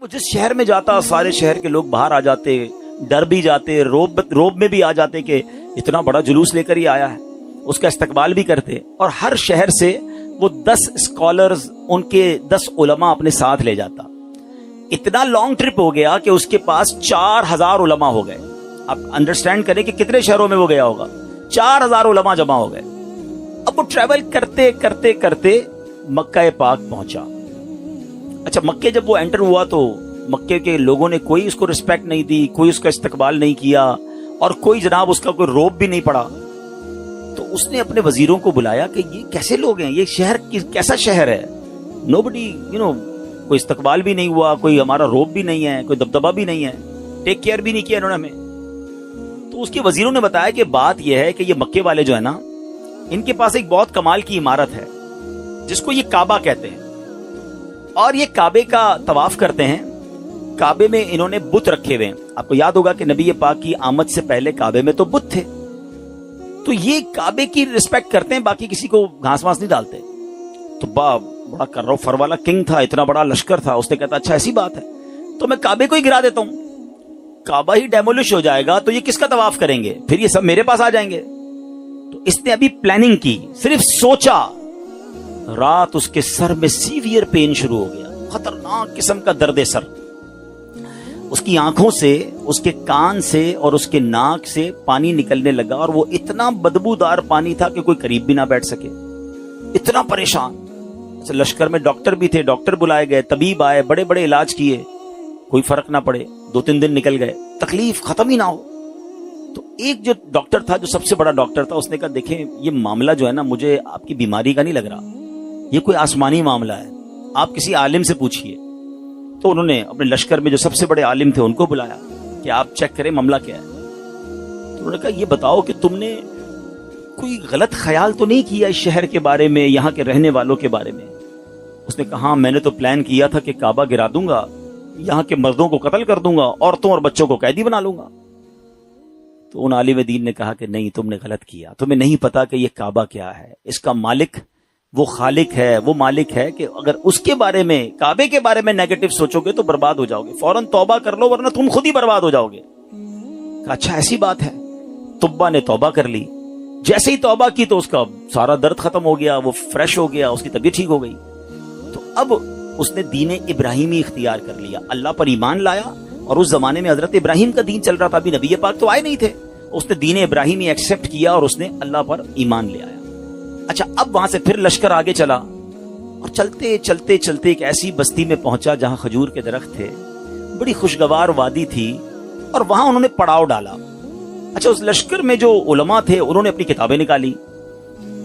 وہ جس شہر میں جاتا سارے شہر کے لوگ باہر آ جاتے، ڈر بھی جاتے، روب میں بھی آ جاتے کہ اتنا بڑا جلوس لے کر ہی آیا ہے، اس کا استقبال بھی کرتے، اور ہر شہر سے وہ 10 اسکالرز، ان کے 10 علماء اپنے ساتھ لے جاتا۔ اتنا لانگ ٹرپ ہو گیا کہ اس کے پاس 4000 علماء ہو گئے۔ آپ انڈرسٹینڈ کریں کہ کتنے شہروں میں وہ گیا ہوگا، 4000 علماء جمع ہو گئے۔ اب وہ ٹریول کرتے کرتے کرتے مکہ پاک پہنچا۔ اچھا، مکے جب وہ انٹر ہوا تو مکے کے لوگوں نے کوئی اس کو رسپیکٹ نہیں دی، کوئی اس کا استقبال نہیں کیا، اور کوئی جناب اس کا کوئی روب بھی نہیں پڑا۔ تو اس نے اپنے وزیروں کو بلایا کہ یہ کیسے لوگ ہیں، یہ شہر کیسا شہر ہے، نوبڈی کوئی استقبال بھی نہیں ہوا، کوئی ہمارا روب بھی نہیں ہے، کوئی دبدبہ بھی نہیں ہے، ٹیک کیئر بھی نہیں کیا انہوں نے ہمیں۔ تو اس کے وزیروں نے بتایا کہ بات یہ ہے کہ یہ مکے والے جو ہے نا، ان کے پاس ایک بہت کمال کی عمارت ہے جس کو یہ کعبہ کہتے ہیں، اور یہ کعبے کا طواف کرتے ہیں۔ کعبے میں انہوں نے بت رکھے ہوئے ہیں۔ آپ کو یاد ہوگا کہ نبی پاک کی آمد سے پہلے کعبے میں تو بت تھے، تو یہ کعبے کی ریسپیکٹ کرتے ہیں، باقی کسی کو گھاس واس نہیں ڈالتے۔ تو بڑا کرو فر والا کنگ تھا، اتنا بڑا لشکر تھا، اس نے کہتا اچھا ایسی بات ہے تو میں کعبے کو ہی گرا دیتا ہوں، کعبہ ہی ڈیمولش ہو جائے گا تو یہ کس کا طواف کریں گے، پھر یہ سب میرے پاس آ جائیں گے۔ تو اس نے ابھی پلاننگ کی، صرف سوچا، رات اس کے سر میں سیویئر پین شروع ہو گیا، خطرناک قسم کا درد سر۔ اس کی آنکھوں سے، اس کے کان سے اور اس کے ناک سے پانی نکلنے لگا، اور وہ اتنا بدبودار پانی تھا کہ کوئی قریب بھی نہ بیٹھ سکے، اتنا پریشان۔ لشکر میں ڈاکٹر بھی تھے، ڈاکٹر بلائے گئے، طبیب آئے، بڑے بڑے علاج کیے، کوئی فرق نہ پڑے، 2-3 دن نکل گئے، تکلیف ختم ہی نہ ہو۔ تو ایک جو ڈاکٹر تھا، جو سب سے بڑا ڈاکٹر تھا، اس نے کہا دیکھیں یہ معاملہ جو ہے نا، مجھے آپ کی بیماری کا نہیں لگ رہا، یہ کوئی آسمانی معاملہ ہے، آپ کسی عالم سے پوچھئے۔ تو انہوں نے اپنے لشکر میں جو سب سے بڑے عالم تھے ان کو بلایا کہ آپ چیک کریں معاملہ کیا ہے۔ تو انہوں نے کہا یہ بتاؤ کہ تم نے کوئی غلط خیال تو نہیں کیا اس شہر کے بارے میں، یہاں کے رہنے والوں کے بارے میں؟ اس نے کہا ہاں، میں نے تو پلان کیا تھا کہ کعبہ گرا دوں گا، یہاں کے مردوں کو قتل کر دوں گا، عورتوں اور بچوں کو قیدی بنا لوں گا۔ تو ان عالم دین نے کہا کہ نہیں، تم نے غلط کیا، تمہیں نہیں پتا کہ یہ کعبہ کیا ہے، اس کا مالک وہ خالق ہے، وہ مالک ہے کہ اگر اس کے بارے میں، کعبے کے بارے میں نیگیٹو سوچو گے تو برباد ہو جاؤ گے، فوراً توبہ کر لو ورنہ تم خود ہی برباد ہو جاؤ گے۔ کہا اچھا ایسی بات ہے۔ طبہ نے توبہ کر لی، جیسے ہی توبہ کی تو اس کا سارا درد ختم ہو گیا، وہ فریش ہو گیا، اس کی طبیعت ٹھیک ہو گئی۔ تو اب اس نے دین ابراہیمی اختیار کر لیا، اللہ پر ایمان لایا، اور اس زمانے میں حضرت ابراہیم کا دین چل رہا تھا، ابھی نبی پاک تو آئے نہیں تھے، اس نے دین ابراہیمی ایکسیپٹ کیا اور اس نے اللہ پر ایمان لے آیا۔ اچھا، اب وہاں سے پھر لشکر آگے چلا، اور چلتے چلتے چلتے ایک ایسی بستی میں پہنچا جہاں کھجور کے درخت تھے، بڑی خوشگوار وادی تھی، اور وہاں انہوں نے پڑاؤ ڈالا۔ اچھا، اس لشکر میں جو علماء تھے انہوں نے اپنی کتابیں نکالی،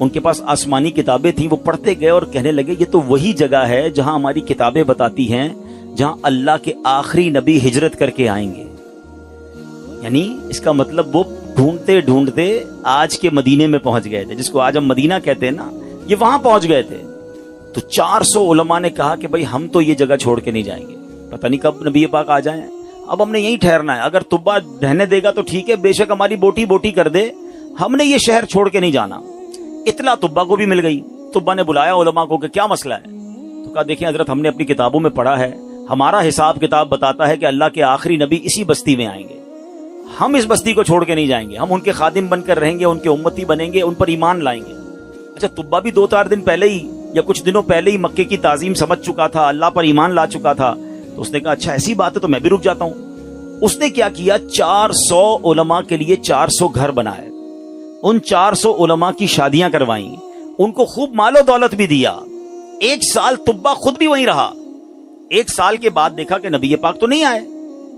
ان کے پاس آسمانی کتابیں تھیں، وہ پڑھتے گئے اور کہنے لگے یہ تو وہی جگہ ہے جہاں ہماری کتابیں بتاتی ہیں جہاں اللہ کے آخری نبی ہجرت کر کے آئیں گے۔ یعنی اس کا مطلب وہ ڈھونڈتے ڈھونڈتے آج کے مدینے میں پہنچ گئے تھے، جس کو آج ہم مدینہ کہتے ہیں نا، یہ وہاں پہنچ گئے تھے۔ تو 400 علماء نے کہا کہ بھئی ہم تو یہ جگہ چھوڑ کے نہیں جائیں گے، پتہ نہیں کب نبی پاک آ جائیں، اب ہم نے یہیں ٹھہرنا ہے، اگر طبہ رہنے دے گا تو ٹھیک ہے، بے شک ہماری بوٹی بوٹی کر دے، ہم نے یہ شہر چھوڑ کے نہیں جانا۔ اطلاع طبہ کو بھی مل گئی، طبہ نے بلایا علماء کو کہ کیا مسئلہ ہے؟ تو کہا دیکھیں حضرت، ہم نے اپنی کتابوں میں پڑھا ہے، ہمارا حساب کتاب بتاتا ہے کہ اللہ کے آخری نبی اسی بستی میں آئیں گے، ہم اس بستی کو چھوڑ کے نہیں جائیں گے، ہم ان کے خادم بن کر رہیں گے، ان کے امتی بنیں گے، ان پر ایمان لائیں گے۔ اچھا، طبہ بھی 2-4 دن پہلے ہی یا کچھ دنوں پہلے ہی مکے کی تعظیم سمجھ چکا تھا، اللہ پر ایمان لا چکا تھا، تو اس نے کہا اچھا ایسی بات ہے تو میں بھی رک جاتا ہوں۔ اس نے کیا کیا، 400 علماء کے لیے 400 گھر بنائے، ان 400 علماء کی شادیاں کروائیں، ان کو خوب مال و دولت بھی دیا۔ 1 سال طبہ خود بھی وہیں رہا۔ 1 سال کے بعد دیکھا کہ نبی پاک تو نہیں آئے،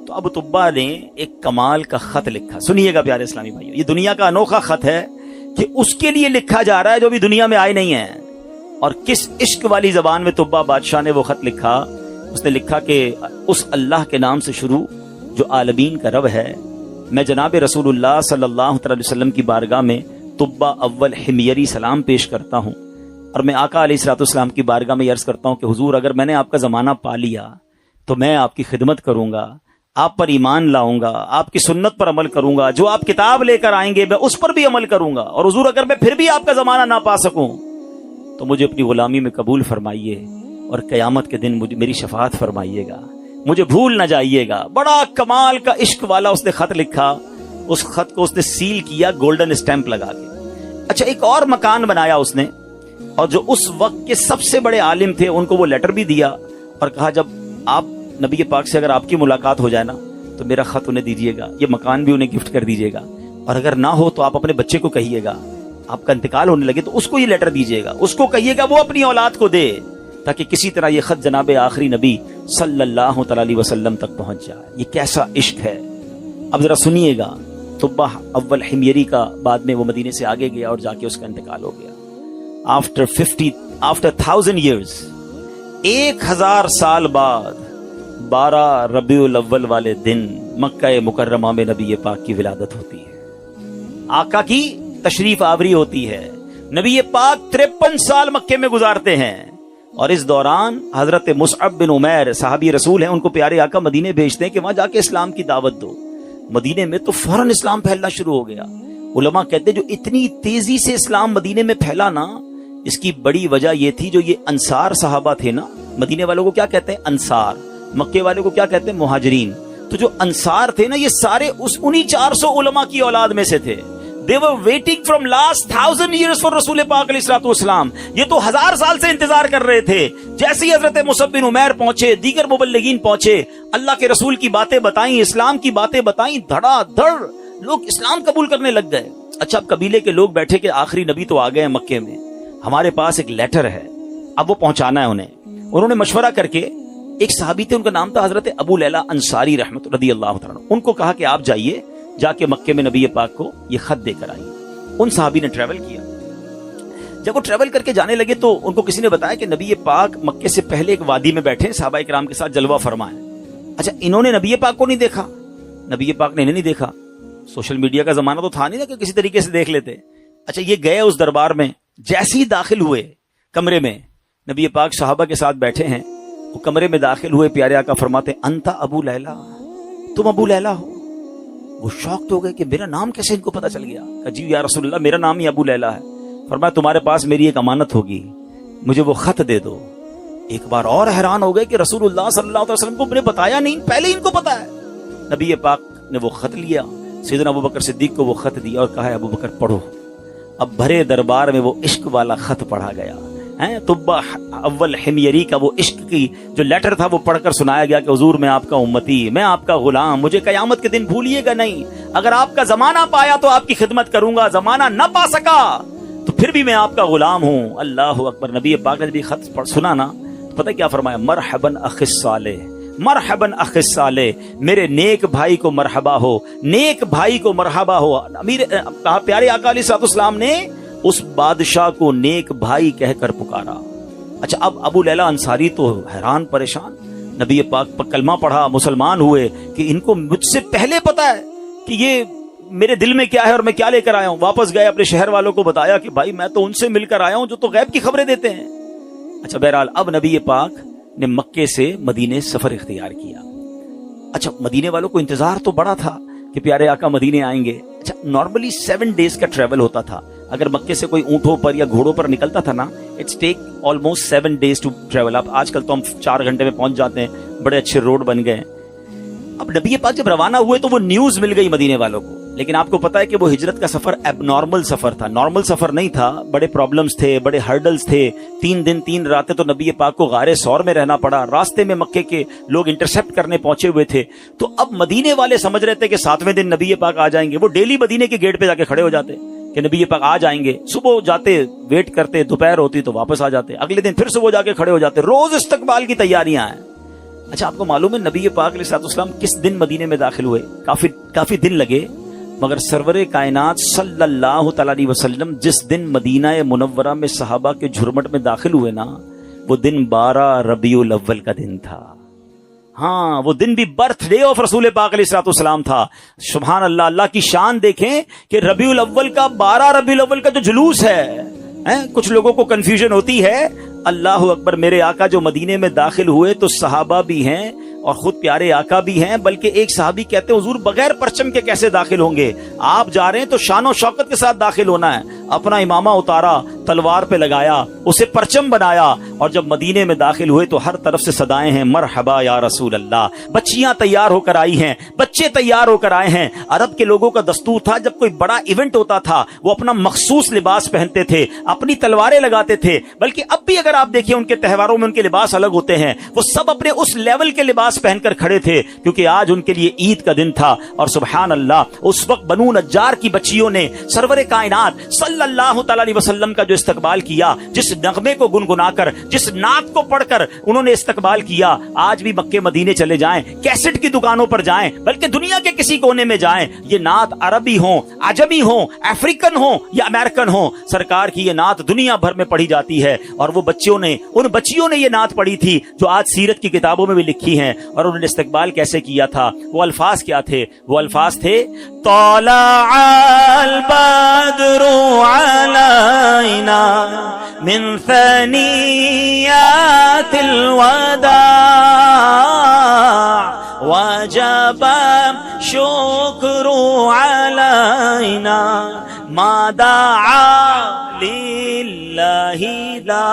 تو اب طبہ نے ایک کمال کا خط لکھا۔ سنیے گا پیارے اسلامی بھائیو، یہ دنیا کا انوکھا خط ہے کہ اس کے لیے لکھا جا رہا ہے جو ابھی دنیا میں آئے نہیں ہیں۔ اور کس عشق والی زبان میں طبہ بادشاہ نے وہ خط لکھا؟ اس نے لکھا کہ اس اللہ کے نام سے شروع جو عالمین کا رب ہے، میں جناب رسول اللہ صلی اللہ علیہ وسلم کی بارگاہ میں طبہ اول حمیری سلام پیش کرتا ہوں، اور میں آقا علیہ الصلوۃ والسلام کی بارگاہ میں عرض کرتا ہوں کہ حضور، اگر میں نے آپ کا زمانہ پا لیا تو میں آپ کی خدمت کروں گا، آپ پر ایمان لاؤں گا، آپ کی سنت پر عمل کروں گا، جو آپ کتاب لے کر آئیں گے میں اس پر بھی عمل کروں گا، اور حضور اگر میں پھر بھی آپ کا زمانہ نہ پا سکوں تو مجھے اپنی غلامی میں قبول فرمائیے، اور قیامت کے دن میری شفاعت فرمائیے گا۔ मुझे भूल न जाइएगा। बड़ा कमाल का इश्क वाला उसने खत लिखा, उस खत को उसने सील किया गोल्डन स्टैंप लगा के। अच्छा, एक और मकान बनाया उसने, और जो उस वक्त के सबसे बड़े आलिम थे उनको वो लेटर भी दिया और कहा जब आप नबी पाक से अगर आपकी मुलाकात हो जाए ना तो मेरा खत उन्हें दीजिएगा, ये मकान भी उन्हें गिफ्ट कर दीजिएगा, और अगर ना हो तो आप अपने बच्चे को कहिएगा, आपका इंतकाल होने लगे तो उसको ये लेटर दीजिएगा, उसको कहिएगा वो अपनी औलाद को दे, ताकि किसी तरह ये खत जनाबे आखिरी नबी सल्लल्लाहु अलैहि वसल्लम तक पहुंच जाए। ये कैसा इश्क है। अब जरा सुनिएगा, तुब्बा अव्वल हिमयरी का बाद में वो मदीने से आगे गया और जाके उसका इंतकाल हो गया। आफ्टर 1000 years, 1000 साल बाद 12 रबीउल अव्वल वाले दिन मक्का मुकर्रमा में नबी पाक की विलादत होती है, आका की तशरीफ आवरी होती है। नबी पाक 53 साल मक्के में गुजारते हैं, और इस दौरान हजरत मुसअब बिन उमैर साहबी रसूल हैं, उनको प्यारे आका मदीने भेजते हैं कि वहां जाके इस्लाम की दावत दो। मदीने में तो फौरन इस्लाम फैलना शुरू हो गया। उलमा कहते जो इतनी तेजी से इस्लाम मदीने में फैला ना, इसकी बड़ी वजह ये थी जो ये अंसार सहाबा थे ना, मदीने वालों को क्या कहते हैं अंसार, मक्के वालों को क्या कहते हैं मुहाजिरीन। तो जो अंसार थे ना, ये सारे उन्हीं 400 उलमा की औलाद में से थे। They were waiting from last 1000 years for रसूल पाक अलैहिस्सलाम। ये तो 1000 साल से इंतजार कर रहे थे। जैसे ही हजरत मुसअब बिन उमैर पहुंचे, दीगर मुबल्लिगीन पहुंचे, अल्लाह के रसूल की बातें बताई, इस्लाम की बातें बताई, धड़ाधड़ लोग इस्लाम कबूल करने लग गए। अच्छा, अब कबीले के लोग बैठे कि आखिरी नबी तो आ गए हैं मक्के में, हमारे पास एक लेटर है, अब वो पहुंचाना है उन्हें। उन्होंने मशवरा करके, एक सहाबी थे, उनका नाम था हजरत अबू लैला अंसारी रहमत रदियल्लाहु तआला, उनको कहा कि आप जाइए, जाके मक्के में नबी पाक को ये खत देकर आइए। उन सहाबी ने ट्रेवल किया। जब वो ट्रेवल करके जाने लगे तो उनको किसी ने बताया कि नबी पाक मक्के से पहले एक वादी में बैठे सहाबा इकराम के साथ जलवा फरमाए। अच्छा, इन्होंने नबी पाक को नहीं देखा, नबी पाक ने इन्हें नहीं देखा। सोशल मीडिया का जमाना तो था नहीं ना कि किसी तरीके से देख लेते। अच्छा, ये गए उस दरबार में, जैसे ही दाखिल हुए कमरे में, नबी पाक सहाबा के साथ बैठे हैं, वो कमरे में दाखिल हुए, प्यारे आका फरमाते अंता अबू लैला, तुम अबू लैला हो। वो शॉक्ड हो गए कि मेरा नाम कैसे इनको पता चल गया। कहा जी या रसूलल्लाह, मेरा नाम ही अबू लैला है। फरमाया तुम्हारे पास मेरी एक अमानत होगी, मुझे वो खत दे दो। एक बार और हैरान हो गए कि रसूलुल्लाह सल्लल्लाहु अलैहि वसल्लम को मैंने बताया नहीं, पहले ही इनको पता है। नबी पाक ने वो खत लिया, सैयदना अबू बकर सिद्दीक को वो खत दिया और कहा अबू बकर पढ़ो। अब भरे दरबार में वो इश्क वाला खत पढ़ा गया है। तुब्बा अव्वल हिमयरी का वो इश्क की जो लेटर था वो पढ़कर सुनाया गया कि हुजूर मैं आपका उम्मती, मैं आपका गुलाम, मुझे कयामत के दिन भूलिएगा नहीं। अगर आपका जमाना पाया तो आपकी खिदमत करूंगा, जमाना न पा सका तो फिर भी मैं आपका गुलाम हूं। अल्लाह अकबर। नबी पाक ने जब खत सुना ना तो पता क्या फरमाया, मरहबन अखिस सालेह, मरहबन अखिस सालेह, मेरे नेक भाई को मरहबा हो, नेक भाई को मरहबा हो। अमीर प्यारे आका अलैहिस्सलाम ने उस बादशाह को नेक भाई कहकर पुकारा। अच्छा, अब अबू लैला अंसारी तो हैरान परेशान, नबी पाक पर कलमा पढ़ा, मुसलमान हुए कि इनको मुझसे पहले पता है कि ये मेरे दिल में क्या है और मैं क्या लेकर आया हूं। वापस गए, अपने शहर वालों को बताया कि भाई मैं तो उनसे मिलकर आया हूं जो तो गैब की खबरें देते हैं। अच्छा, बहरहाल अब नबी पाक ने मक्के से मदीने सफर इख्तियार किया। अच्छा, मदीने वालों को इंतजार तो बड़ा था कि प्यारे आका मदीने आएंगे। अच्छा, नॉर्मली 7 डेज का ट्रेवल होता था। अगर मक्के से कोई ऊंटों पर या घोड़ों पर निकलता था ना, it's take almost 7 days to travel. अब आजकल तो हम 4 घंटे में पहुंच जाते हैं, बड़े अच्छे रोड बन गए। अब नबी पाक जब रवाना हुए तो वो न्यूज मिल गई मदीने वालों को, लेकिन आपको पता है कि वो हिजरत का सफर एबनॉर्मल सफर था, नॉर्मल सफर नहीं था। बड़े प्रॉब्लम्स थे, बड़े हर्डल्स थे। 3 दिन 3 रातें तो नबी पाक को गारे सौर में रहना पड़ा। रास्ते में मक्के के लोग इंटरसेप्ट करने पहुंचे हुए थे। तो अब मदीने वाले समझ रहे थे कि 7वें दिन नबी पाक आ जाएंगे। वो डेली मदीने के गेट पे जाके खड़े हो जाते कि नबी पाक आ जाएंगे। सुबह जाते, वेट करते, दोपहर होती तो वापस आ जाते। अगले दिन फिर सुबह जाके खड़े हो जाते। रोज इस्तकबाल की तैयारियां हैं। अच्छा, आपको मालूम है नबी पाक अलैहिस्सलाम किस दिन मदीने में दाखिल हुए? काफी दिन लगे, मगर सरवरे कायनात सल्लल्लाहु अलैहि वसल्लम जिस दिन मदीना मुनव्वरा में सहाबा के झुरमट में दाखिल हुए ना, वो दिन 12 रबीउल अव्वल का दिन था। हाँ, वो दिन भी बर्थडे ऑफ रसूल पाक अलैहिस्सलाम था। सुभान अल्लाह, अल्लाह की शान देखें कि रबीउल अव्वल का 12 रबीउल अव्वल का जो जुलूस है, कुछ लोगों को कंफ्यूजन होती है। अल्लाह अकबर। मेरे आका जो मदीने में दाखिल हुए तो सहाबा भी हैं और खुद प्यारे आका भी हैं, बल्कि एक सहाबी कहते हैं हुजूर बगैर परचम के कैसे दाखिल होंगे? आप जा रहे हैं तो शान और शौकत के साथ दाखिल होना है। अपना इमामा उतारा, तलवार पे लगाया, उसे परचम बनाया, और जब मदीने में दाखिल हुए तो हर तरफ से सदाएं हैं, मरहबा या रसूल अल्लाह। बच्चियां तैयार होकर आई हैं, बच्चे तैयार होकर आए हैं। अरब के लोगों का दस्तूर था, जब कोई बड़ा इवेंट होता था वो अपना मखसूस लिबास पहनते थे, अपनी तलवारें लगाते थे। बल्कि अब भी अगर आप देखिए उनके त्योहारों में उनके लिबास अलग होते हैं, वो सब अपने उस लेवल के लिबास पहनकर खड़े थे, क्योंकि आज उनके लिए ईद का दिन था। और सुभान अल्लाह, उस वक्त बनू नज्जार की बच्चियों ने सरवरे कायनात सल्लल्लाहु तआला अलैहि वसल्लम का जो इस्तकबाल किया, जिस नगमे को गुनगुनाकर, जिस नात को पढ़कर उन्होंने इस्तकबाल किया, आज भी मक्के मदीने चले जाएं, कैसेट की दुकानों पर जाएं, बल्कि दुनिया के किसी कोने में जाएं, ये नात अरबी हो, अजमी हो, अफ्रीकन हो या अमेरिकन हो, सरकार की ये नात दुनिया भर में पढ़ी जाती है। और वो बच्चियों ने, उन बच्चियों ने ये नात पढ़ी थी जो आज सीरत की किताबों में भी लिखी हैं। और उन्होंने इस्तकबाल कैसे किया था, वो अल्फाज क्या थे? वो अल्फाज थे, तौलाअल बद्रु अलैना मिन सनियातिल वदा वजब शुक्र अलैना मादा लिल्लाहि ला।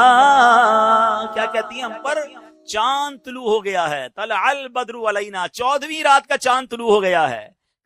क्या कहती हैं हम पर? चांद तुलू हो गया है, तलअल बद्रु अलैना, 14वीं रात का चांद तुलू हो गया है।